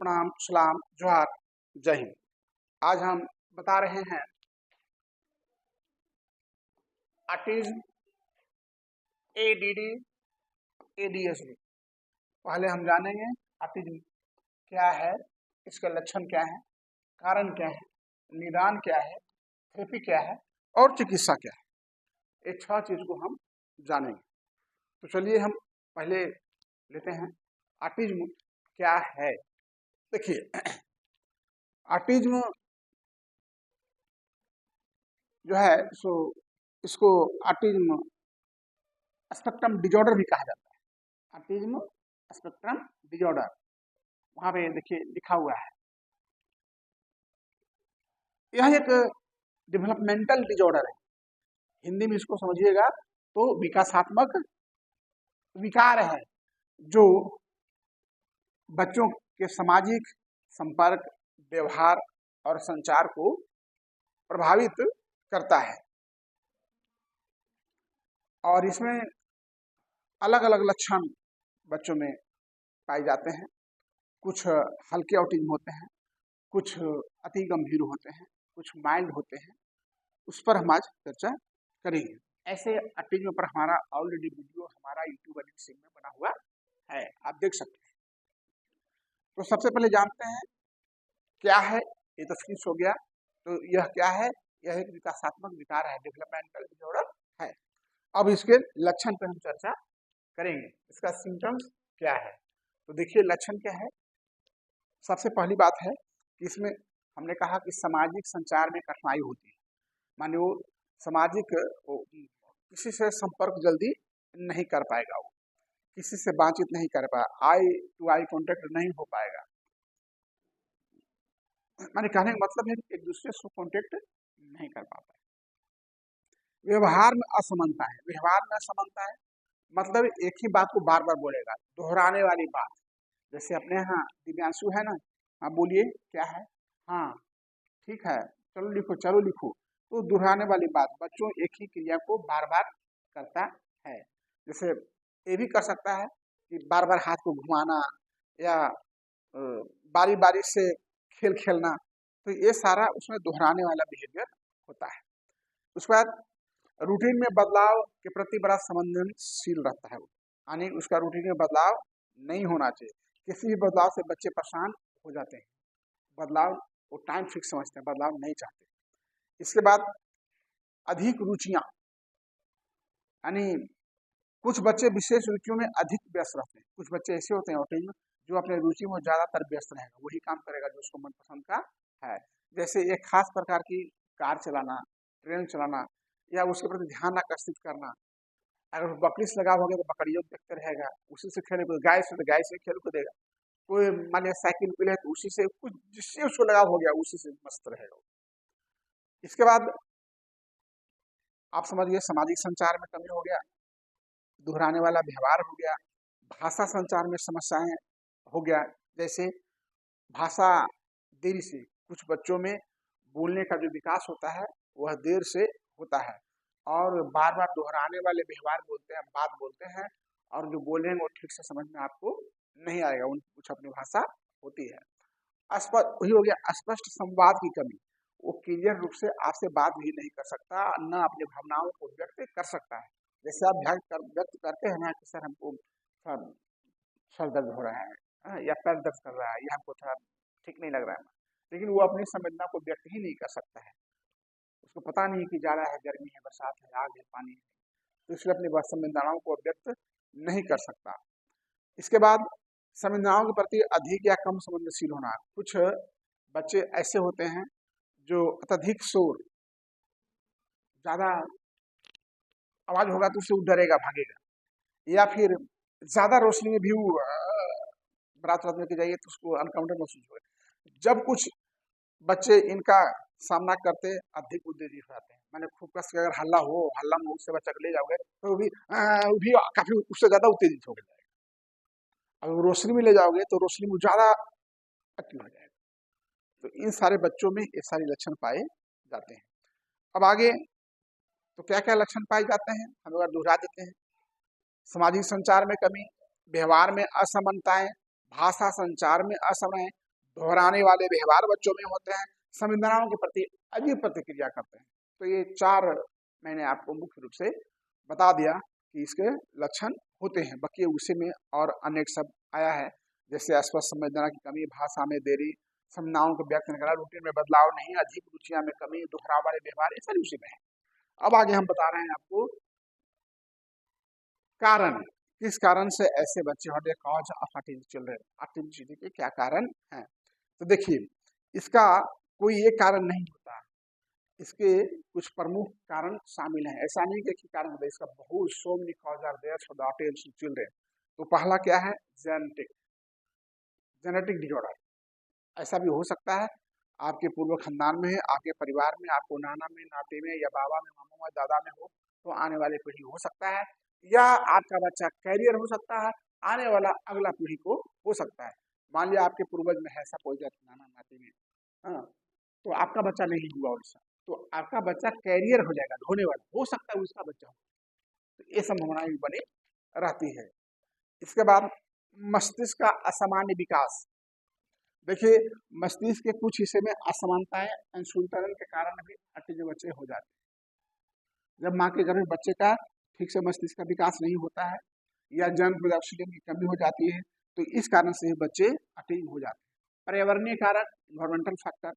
प्रणाम, सलाम, जोहार, जय हिंद। आज हम बता रहे हैं ऑटिज्म, एडीडी, एडीएचडी। पहले हम जानेंगे ऑटिज्म क्या है, इसके लक्षण क्या है, कारण क्या है, निदान क्या है, थेरेपी क्या है और चिकित्सा क्या है। ये 6 चीज को हम जानेंगे। तो चलिए हम पहले लेते हैं ऑटिज्म क्या है। देखिए, ऑटिज्म जो है सो इसको ऑटिज्म स्पेक्ट्रम डिजॉर्डर भी कहा जाता है। ऑटिज्म स्पेक्ट्रम डिजॉर्डर, वहां पे देखिए लिखा हुआ है। यह एक डेवलपमेंटल डिजॉर्डर है। हिंदी में इसको समझिएगा तो विकासात्मक विकार है जो बच्चों के सामाजिक संपर्क, व्यवहार और संचार को प्रभावित करता है। और इसमें अलग अलग लक्षण बच्चों में पाए जाते हैं। कुछ हल्के ऑटिज्म होते हैं, कुछ अति गंभीर होते हैं, कुछ माइल्ड होते हैं। उस पर हम आज चर्चा करेंगे। ऐसे ऑटिज्म पर हमारा ऑलरेडी वीडियो हमारा यूट्यूब एडिट में बना हुआ है, आप देख सकते हैं। तो सबसे पहले जानते हैं क्या है। ये तो फिनिश हो गया। तो यह क्या है? यह एक विकासात्मक विकार है, डेवलपमेंटल डिसऑर्डर है। अब इसके लक्षण पर हम चर्चा करेंगे। इसका सिम्टम्स क्या है? तो देखिए लक्षण क्या है। सबसे पहली बात है कि इसमें हमने कहा कि सामाजिक संचार में कठिनाई होती है। माने वो सामाजिक किसी से संपर्क जल्दी नहीं कर पाएगा, वो किसी से बातचीत नहीं कर पाएगा, आई टू आई कांटेक्ट नहीं हो पाएगा। माने कहने का मतलब है कि एक दूसरे से कांटेक्ट नहीं कर पाता है। व्यवहार में असमानता है। व्यवहार में असमानता है मतलब एक ही बात को बार बार बोलेगा, दोहराने वाली बात। जैसे अपने यहाँ दिव्यांशु है ना, हाँ बोलिए क्या है, हाँ ठीक है, चलो लिखो, चलो लिखो। तो दोहराने वाली बात, बच्चों एक ही क्रिया को बार बार करता है। जैसे ये भी कर सकता है कि बार बार हाथ को घुमाना या बारी बारी से खेल खेलना। तो ये सारा उसमें दोहराने वाला बिहेवियर होता है। उसके बाद रूटीन में बदलाव के प्रति बड़ा संवेदनशील रहता है वो, यानी उसका रूटीन में बदलाव नहीं होना चाहिए। किसी भी बदलाव से बच्चे परेशान हो जाते हैं। बदलाव वो टाइम फिक्स समझते हैं, बदलाव नहीं चाहते। इसके बाद अधिक रुचियां, यानी कुछ बच्चे विशेष रुचियों में अधिक व्यस्त रहते हैं। कुछ बच्चे ऐसे होते हैं ऑटिज्म जो अपने रुचि में ज्यादातर व्यस्त रहेगा, वही काम करेगा जो उसको मनपसंद का है। जैसे एक खास प्रकार की कार चलाना, ट्रेन चलाना या उसके प्रति ध्यान आकर्षित करना। अगर बकरी से लगाव हो गया तो बकरियों देखते रहेगा, उसी से खेल कूद, गाय से तो गाय से खेल कूदेगा। कोई मान लिया साइकिल पे है तो उसी से, कुछ जिससे उसको लगाव हो गया उसी से मस्त रहेगा। इसके बाद आप समझिए सामाजिक संचार में कमी हो गया, दोहराने वाला व्यवहार हो गया, भाषा संचार में समस्याएं हो गया। जैसे भाषा देरी से, कुछ बच्चों में बोलने का जो विकास होता है वह देर से होता है और बार बार दोहराने वाले व्यवहार बोलते हैं, बात बोलते हैं और जो बोल रहे हैं वो ठीक से समझ में आपको नहीं आएगा, उनकी कुछ अपनी भाषा होती है। वही हो गया अस्पष्ट संवाद की कमी। वो क्लियर रूप से आपसे बात भी नहीं कर सकता, न अपनी भावनाओं को व्यक्त कर सकता है। जैसे आप व्यक्त करते हैं ना कि सर हमको सर दर्द हो रहा है या पैर दर्द कर रहा है या हमको थोड़ा ठीक नहीं लग रहा है, लेकिन वो अपनी संवेदना को व्यक्त ही नहीं कर सकता है। उसको पता नहीं कि जा रहा है, गर्मी है, बरसात है, आग है, पानी है, तो इसलिए अपनी संवेदनाओं को व्यक्त नहीं कर सकता। इसके बाद संवेदनाओं के प्रति अधिक या कम संवेदनशील होना। कुछ बच्चे ऐसे होते हैं जो अत्यधिक शोर, ज्यादा आवाज होगा तो उससे वो डरेगा, भागेगा, या फिर ज्यादा रोशनी में भी वो रात में के जाइए तो उसको अनकंफर्टेबल महसूस होगा। जब कुछ बच्चे इनका सामना करते अधिक उत्तेजित हो जाते हैं, मैंने खूब कस के अगर हल्ला में उससे बच्चा को ले जाओगे तो वो भी काफी उससे ज्यादा उत्तेजित हो जाएगा। अगर रोशनी में ले जाओगे तो रोशनी में ज्यादा एक्टिव हो जाएगा। तो इन सारे बच्चों में ये सारे लक्षण पाए जाते हैं। अब आगे तो क्या क्या लक्षण पाए जाते हैं हम लोग दोहरा देते हैं। सामाजिक संचार में कमी, व्यवहार में असमानताएं, भाषा संचार में असमय, दोहराने वाले व्यवहार बच्चों में होते हैं, संवेदनाओं के प्रति अजीब प्रतिक्रिया करते हैं। तो ये 4 मैंने आपको मुख्य रूप से बता दिया कि इसके लक्षण होते हैं। बाकी उसी में और अनेक सब आया है, जैसे अस्पष्ट संवेदना की कमी, भाषा में देरी, संज्ञाओं को व्यक्त करना, रूटीन में बदलाव नहीं, अधिक रुचियां में कमी, दोहराव वाले व्यवहार, ये सारी उसी में है। अब आगे हम बता रहे हैं आपको कारण, किस कारण से ऐसे बच्चे होते हैं, cause of autism children, autism के क्या कारण हैं। तो देखिए, इसका कोई एक कारण नहीं होता, इसके कुछ प्रमुख कारण शामिल हैं। ऐसा नहीं कि एक ही कारण होता है, इसका बहुत so many cause are there for the autism children. तो पहला क्या है, जेनेटिक डिसऑर्डर। ऐसा भी हो सकता है आपके पूर्व खानदान में है, आपके परिवार में, आपको नाना में, नाते में, या बाबा में, मामा में, दादा में हो, तो आने वाले पीढ़ी हो सकता है, या आपका बच्चा कैरियर हो सकता है, आने वाला अगला पीढ़ी को हो सकता है। मान लिया आपके पूर्वज में है ऐसा कोई नाना नाते में, हाँ, तो आपका बच्चा नहीं हुआ वैसा, तो आपका बच्चा कैरियर हो जाएगा, होने वाला हो सकता है उसका बच्चा हो, तो ये संभावनाएं भी बनी रहती है। इसके बाद मस्तिष्क का असामान्य विकास। देखिए, मस्तिष्क के कुछ हिस्से में असमानताएं अंशुलतरण के कारण भी ऑटिज्म बच्चे हो जाते हैं। जब माँ के गर्भ में बच्चे का ठीक से मस्तिष्क का विकास नहीं होता है, या जन्म ऑक्सीजन की कमी हो जाती है, तो इस कारण से बच्चे ऑटिज्म हो जाते हैं। पर्यावरणीय कारक, इन्वायरमेंटल फैक्टर।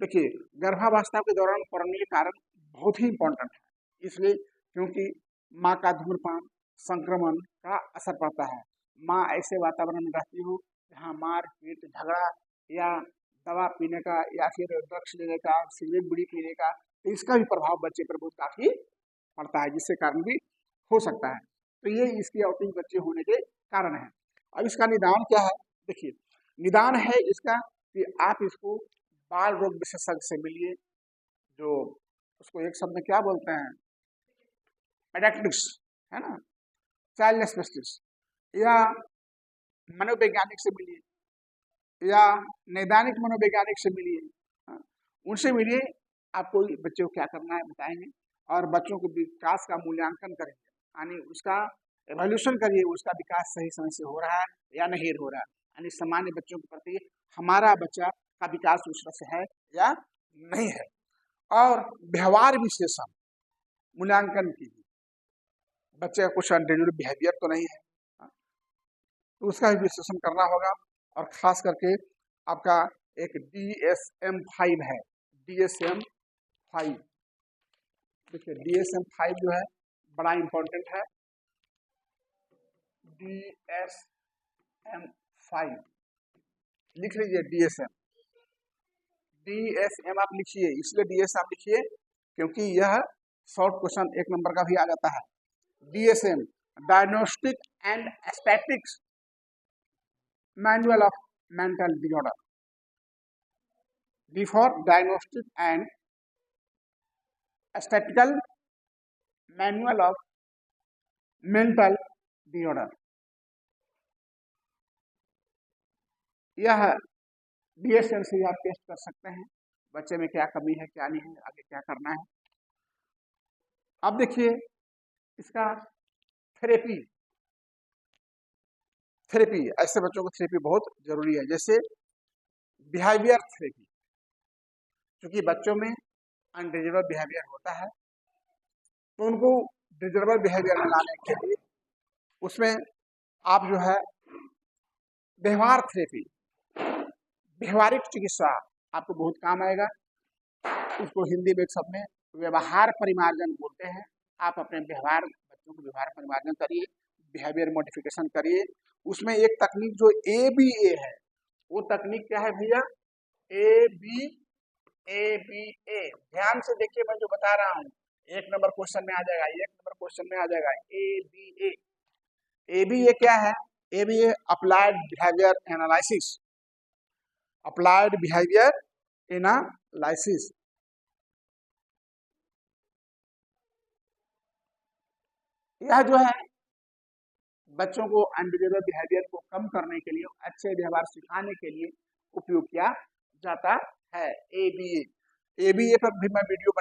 देखिए, गर्भावस्था के दौरान पर्यावरणीय कारक बहुत ही इंपॉर्टेंट है, इसलिए क्योंकि माँ का धूम्रपान संक्रमण का असर पड़ता है। माँ ऐसे वातावरण में रहती हो जहाँ मार पीट झगड़ा या दवा पीने का या फिर ड्रग्स लेने का, सिगरेट बीड़ी पीने का, तो इसका भी प्रभाव बच्चे पर बहुत काफी पड़ता है, जिससे कारण भी हो सकता है। तो ये इसके ऑटिज्म बच्चे होने के कारण है। अब इसका निदान क्या है, देखिए, निदान है इसका कि आप इसको बाल रोग विशेषज्ञ से मिलिए, जो उसको एक शब्द में क्या बोलते हैं, पेडियाट्रिक्स, है ना, चाइल्ड स्पेशलिस्ट, या मनोवैज्ञानिक से मिलिए, या नैदानिक मनोवैज्ञानिक से मिलिए, उनसे मिलिए, आपको बच्चे को क्या करना है बताएंगे, और बच्चों के विकास का मूल्यांकन करेंगे, यानी उसका एवोल्यूशन करिए, उसका विकास सही समय से हो रहा है या नहीं हो रहा है, यानी सामान्य बच्चों के प्रति हमारा बच्चा का विकास उस तरह से है या नहीं है। और व्यवहार विश्लेषण मूल्यांकन कीजिए, बच्चे का कुछ अनडिजायर्ड बिहेवियर तो नहीं है, तो उसका भी विश्लेषण करना होगा। और खास करके आपका एक DSM-5 है, DSM-5, देखिए DSM-5 जो है बड़ा इंपॉर्टेंट है। DSM-5 लिख लीजिए, DSM आप लिखिए, इसलिए DSM लिखिए क्योंकि यह शॉर्ट क्वेश्चन 1 नंबर का भी आ जाता है। DSM, diagnostic and aesthetics manual of mental disorder, D for diagnostic and statistical manual of mental disorder। यह DSM से आप टेस्ट कर सकते हैं बच्चे में क्या कमी है, क्या नहीं है, आगे क्या करना है। अब देखिए, इसका थेरेपी ऐसे बच्चों को थेरेपी बहुत जरूरी है, जैसे बिहेवियर थेरेपी, क्योंकि बच्चों में अनडिजायरेबल बिहेवियर होता है, तो उनको डिजायरेबल बिहेवियर में लाने के लिए उसमें आप जो है व्यवहार थेरेपी, व्यवहारिक चिकित्सा आपको बहुत काम आएगा। उसको हिंदी में एक शब्द में व्यवहार परिमार्जन बोलते हैं। आप अपने व्यवहार, बच्चों को व्यवहार परिमार्जन करिए, बिहेवियर मॉडिफिकेशन करिए। उसमें एक तकनीक जो ABA है, वो तकनीक क्या है भैया, ABA। ध्यान से देखिए, मैं जो बता रहा हूँ 1 नंबर क्वेश्चन में आ जाएगा, 1 नंबर क्वेश्चन में आ जाएगा ABA। ABA क्या है, ABA applied behaviour analysis, applied behaviour analysis. यह जो है बच्चों को अनडिजायरेबल बिहेवियर को कम करने के लिए, अच्छे व्यवहार सिखाने के लिए उपयोग किया जाता है। ABA पर भी मैं वीडियो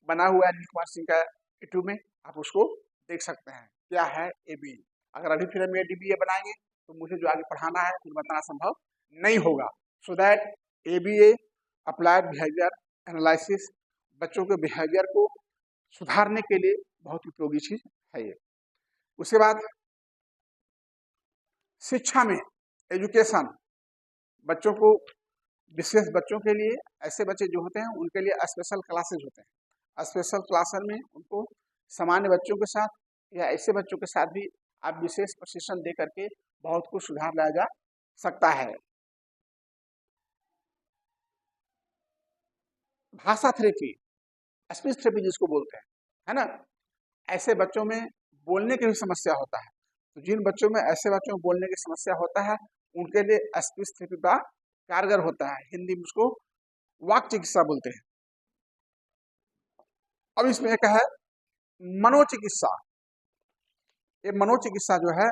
बना हुआ है अनिल कुमार सिंह का यूट्यूब में, आप उसको देख सकते हैं क्या है ABA। अगर अभी फिर हम ABA बनाएंगे तो मुझे जो आगे पढ़ाना है फिर बताना संभव नहीं होगा। So that ABA applied behaviour analysis बच्चों के बिहेवियर को सुधारने के लिए बहुत उपयोगी चीज है ये। उसके बाद शिक्षा में एजुकेशन, बच्चों को विशेष बच्चों के लिए, ऐसे बच्चे जो होते हैं उनके लिए स्पेशल क्लासेस होते हैं। स्पेशल क्लासेस में उनको सामान्य बच्चों के साथ या ऐसे बच्चों के साथ भी आप विशेष प्रशिक्षण दे करके बहुत कुछ सुधार लाया जा सकता है। भाषा थेरेपी, स्पीच थेरेपी जिसको बोलते हैं, है ना, ऐसे बच्चों में बोलने की भी समस्या होता है। तो जिन बच्चों में, ऐसे बच्चों में बोलने की समस्या होता है उनके लिए स्पीच थेरेपी का कारगर होता है। हिंदी में उसको वाक चिकित्सा बोलते हैं। अब इसमें एक है मनोचिकित्सा। ये मनोचिकित्सा जो है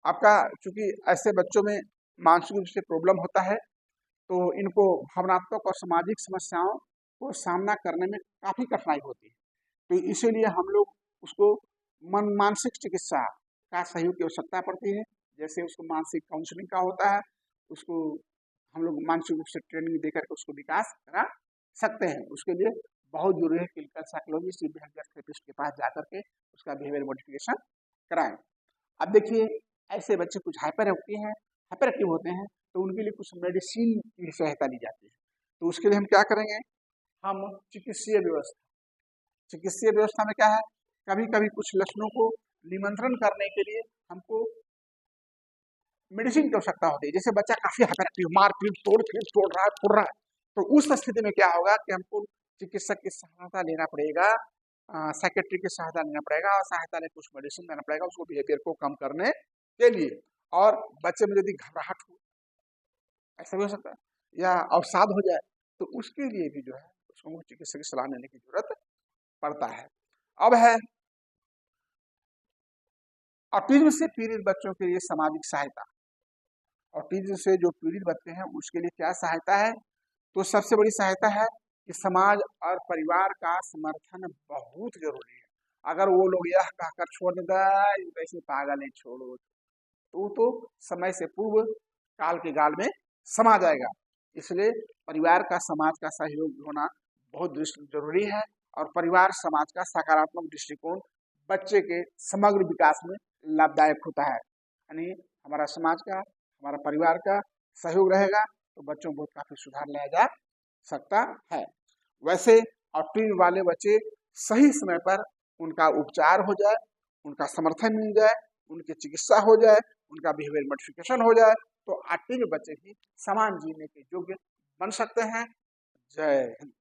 आपका, चूंकि ऐसे बच्चों में मानसिक रूप से प्रॉब्लम होता है तो इनको भावनात्मक और सामाजिक समस्याओं को सामना करने में काफी कठिनाई होती है। तो इसीलिए हम लोग उसको मानसिक चिकित्सा का सहयोग की आवश्यकता पड़ती है। जैसे उसको मानसिक काउंसलिंग का होता है, उसको हम लोग मानसिक रूप से ट्रेनिंग देकर के उसको विकास करा सकते हैं। उसके लिए बहुत जरूरी है क्लिनिकल साइकोलॉजिस्ट, बिहेवियर थेरेपिस्ट के पास जाकर के उसका बिहेवियर मॉडिफिकेशन कराएं। अब देखिए, ऐसे बच्चे कुछ हाइपर एक्टिव होते हैं तो उनके लिए कुछ मेडिसिन की सहायता ली जाती है। तो उसके लिए हम क्या करेंगे, हम चिकित्सीय व्यवस्था में क्या है, कभी कभी कुछ लक्षणों को नियंत्रण करने के लिए हमको मेडिसिन की आवश्यकता होती है। जैसे बच्चा काफी हाइपर एक्टिव, मारपीट तोड़ रहा है, फुड़ रहा है, तो उस स्थिति में क्या होगा कि हमको चिकित्सक की सहायता लेना पड़ेगा, साइकेट्रिक की सहायता लेना पड़ेगा और सहायता लेकर कुछ मेडिसिन देना पड़ेगा उसको बिहेवियर को कम करने के लिए। और बच्चे में यदि घबराहट हो, ऐसा भी हो सकता है, या अवसाद हो जाए, तो उसके लिए भी जो है उसको चिकित्सक की सलाह लेने की जरूरत पड़ता है। अब है ऑटिज्म से पीड़ित बच्चों के लिए सामाजिक सहायता। ऑटिज्म से जो पीड़ित बच्चे हैं उसके लिए क्या सहायता है, तो सबसे बड़ी सहायता है कि समाज और परिवार का समर्थन बहुत जरूरी है। अगर वो लोग यह कहकर छोड़ देता है वैसे पागल है छोड़ो, तो समय से पूर्व काल के गाल में समा जाएगा। इसलिए परिवार का, समाज का सहयोग होना बहुत जरूरी है। और परिवार समाज का सकारात्मक दृष्टिकोण बच्चे के समग्र विकास में लाभदायक होता है। यानी हमारा समाज का, हमारा परिवार का सहयोग रहेगा तो बच्चों को काफी सुधार लाया जा सकता है। वैसे ऑटिज्म वाले बच्चे सही समय पर उनका उपचार हो जाए, उनका समर्थन मिल जाए, उनकी चिकित्सा हो जाए, उनका बिहेवियर मॉडिफिकेशन हो जाए तो ऑटिज्म बच्चे भी समान जीने के योग्य बन सकते हैं। जय हिंद।